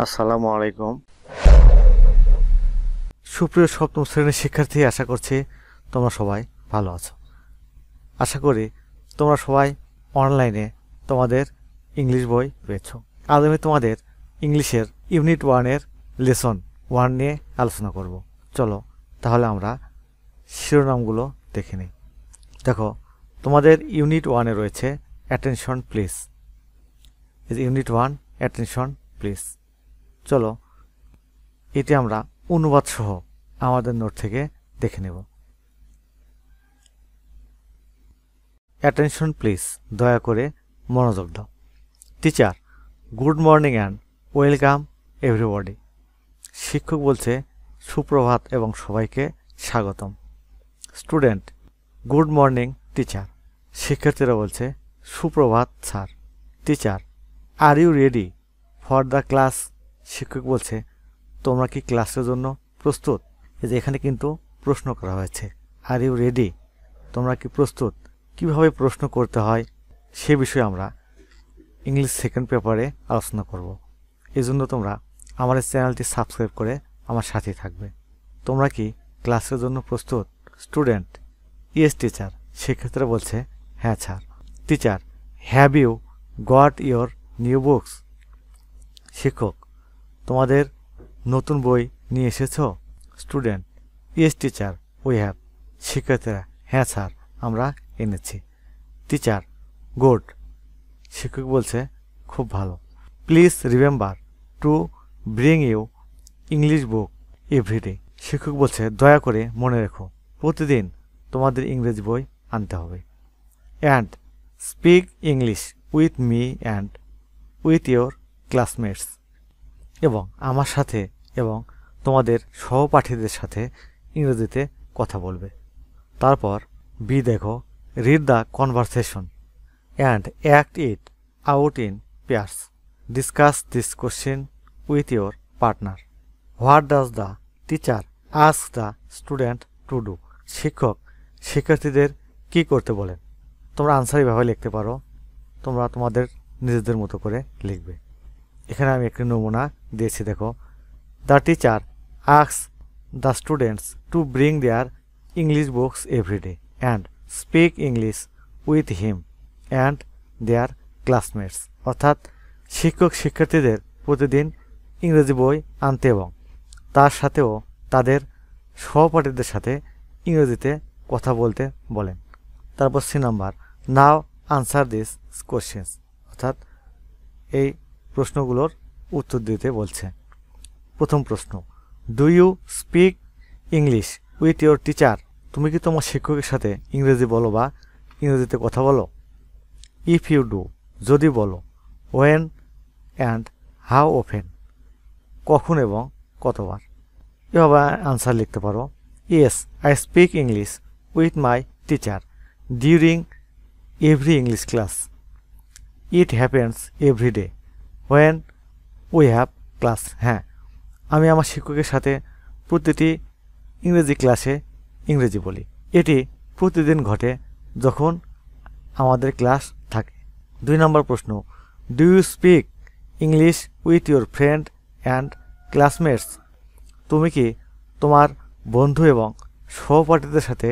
আসসালামু আলাইকুম। সুপ্রিয় সপ্তম শ্রেণীর শিক্ষার্থী, আশা করছি তোমরা সবাই ভালো আছো। আশা করি তোমরা সবাই অনলাইনে তোমাদের ইংলিশ বই পেয়েছো। আজ আমি তোমাদের ইংলিশের ইউনিট 1-এর লেসন 1 নিয়ে আলোচনা করব। চলো তাহলে আমরা শিরোনামগুলো দেখে নিই। দেখো, তোমাদের ইউনিট 1-এ রয়েছে attention please. Unit 1 attention please. চলো এটি আমরা অনুবাদ সহ আমাদের নোট থেকে দেখে নেব। অ্যাটেনশন প্লিজ, দয়া করে মনোযোগ দাও। Teacher, good morning and welcome everybody. শিক্ষক বলছে সুপ্রভাত এবং সবাইকে স্বাগতম। Student, good morning teacher. শিক্ষার্থীরা বলছে সুপ্রভাত sir. Teacher, are you ready for the class? শিক্ষক বলছে তোমরা কি ক্লাসের জন্য প্রস্তুত? এই যে এখানে কিন্তু প্রশ্ন করা হয়েছে, আর ইউ রেডি, তোমরা কি প্রস্তুত? কিভাবে প্রশ্ন করতে হয় সে বিষয়ে আমরা ইংলিশ সেকেন্ড পেপারে আলোচনা করব। এই জন্য তোমরা আমার এই চ্যানেলটি সাবস্ক্রাইব করে আমার সাথে থাকবে। তোমরা কি ক্লাসের জন্য প্রস্তুত? Student, yes teacher. শিক্ষার্থীরা বলছে হ্যাঁ sir. Teacher, have you got your new books? শিক্ষক, তোমাদের নতুন বই নিয়ে এসেছো? Student, yes teacher we have. শিক্ষার্থীরা হ্যাঁ স্যার, আমরা এনেছি। Teacher, good. শিক্ষক বলছে খুব ভালো। Please remember to bring you English book everyday. শিক্ষক বলছে দয়া করে মনে রেখো প্রতিদিন তোমাদের ইংরেজি বই আনতে হবে। And speak English with me and with your classmates. এবং আমার সাথে এবং তোমাদের সহপাঠীদের সাথে ইংরেজিতে কথা বলবে। তারপর বি দেখো, read the conversation and act it out in pairs. Discuss this question with your partner. What does the teacher ask the student to do? শিক্ষক শিক্ষার্থীদের কি করতে বলেন? তোমরা আনসার এভাবে লিখতে পারো, তোমরা তোমাদের নিজেদের মতো করে লিখবে। এখানে আমি একটি নমুনা দিয়েছি, দেখো। The teacher asks the students to bring their English books everyday and speak English with him and their classmates. অর্থাৎ শিক্ষক শিক্ষার্থীদের প্রতিদিন ইংরেজি বই আনতে এবং তার সাথেও তাদের সহপাঠীদের সাথে ইংরেজিতে কথা বলতে বলেন। তারপর C number, now answer this questions. অর্থাৎ এই প্রশ্নগুলোর উত্তর দিতে বলছে। প্রথম প্রশ্ন, do you speak English with your teacher? তুমি কি তোমার শিক্ষকের সাথে ইংরেজি বলো বা ইংরেজিতে কথা বলো? ইফ ইউ ডু, যদি বলো, ওয়েন অ্যান্ড হাউ ওফেন, কখন এবং কতবার? এভাবে আনসার লিখতে পারো। Yes, I speak English with my teacher during every English class. It happens every day when we have class. হ্যাঁ, আমি আমার শিক্ষকের সাথে প্রতিটি ইংরেজি ক্লাসে ইংরেজি বলি। এটি প্রতিদিন ঘটে যখন আমাদের ক্লাস থাকে। 2 নম্বর প্রশ্ন, do you speak English with your friend and classmates? তুমি কি তোমার বন্ধু এবং সহপাঠীদের সাথে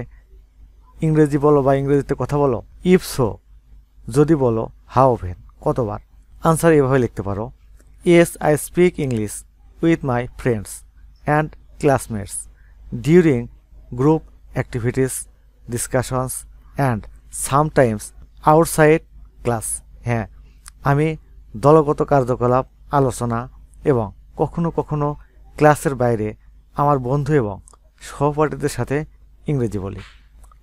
ইংরেজি বলো বা ইংরেজিতে কথা বলো? ইফ সো, যদি বলো, হাউ অফেন, কতবার? আনসার এভাবে লিখতে পারো। Yes, I speak English with my friends and classmates during group activities, discussions and sometimes outside class. হ্যাঁ, আমি দলগত কার্যকলাপ, আলোচনা এবং কখনো কখনো ক্লাসের বাইরে আমার বন্ধু এবং সহপাঠীদের সাথে ইংরেজি বলি।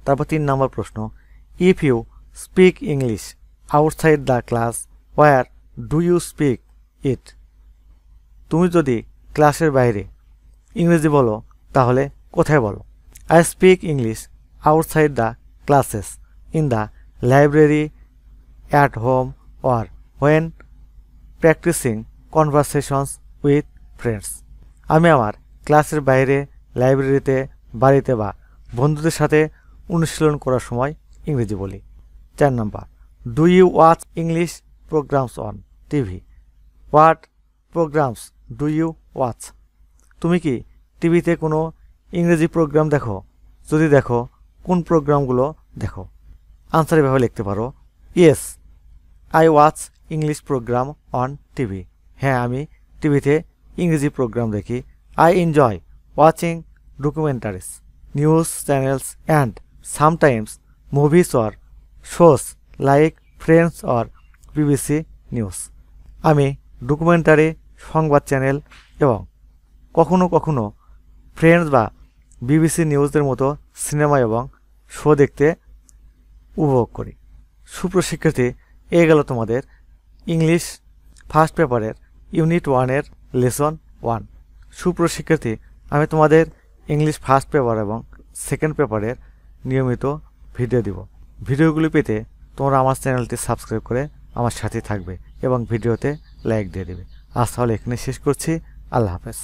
তারপর 3 নম্বর প্রশ্ন, if you speak English outside the class where do you speak it? তুমি যদি ক্লাসের বাইরে ইংরেজি বলো তাহলে কোথায় বলো? I speak English outside the classes in the library, at home or when practicing conversations with friends. আমি আমার ক্লাসের বাইরে, লাইব্রেরিতে, বাড়িতে বা বন্ধুদের সাথে অনুশীলন করার সময় ইংরেজি বলি। 4 নম্বর, do you watch English programs on TV? What programs do you watch? তুমি কি টিভিতে কোনো ইংরেজি প্রোগ্রাম দেখো? যদি দেখো, কোন প্রোগ্রামগুলো দেখো? আনসার এভাবে লিখতে পারো, yes I watch English program on TV. হ্যাঁ, আমি টিভিতে ইংরেজি প্রোগ্রাম দেখি। I enjoy watching documentaries, news channels and sometimes movies or shows like Friends or BBC news. আমি ডকুমেন্টারি, সংবাদ চ্যানেল এবং কখনো কখনো ফ্রেন্ডস বা বিবিসি নিউজের মতো সিনেমা এবং শো দেখতে উপভোগ করি। সুপ্রশিক্ষার্থী, এ গেল তোমাদের ইংলিশ ফার্স্ট পেপারের ইউনিট 1-এর লেসন 1। সুপ্রশিক্ষার্থী, আমি তোমাদের ইংলিশ ফার্স্ট পেপার এবং সেকেন্ড পেপারের নিয়মিত ভিডিও দিব। ভিডিওগুলি পেতে তোমরা আমার চ্যানেলটি সাবস্ক্রাইব করে আমার সাথে থাকবে এবং ভিডিওতে লাইক দিয়ে দেবে। আজ তাহলে এখানে শেষ করছি। আল্লাহ হাফেজ।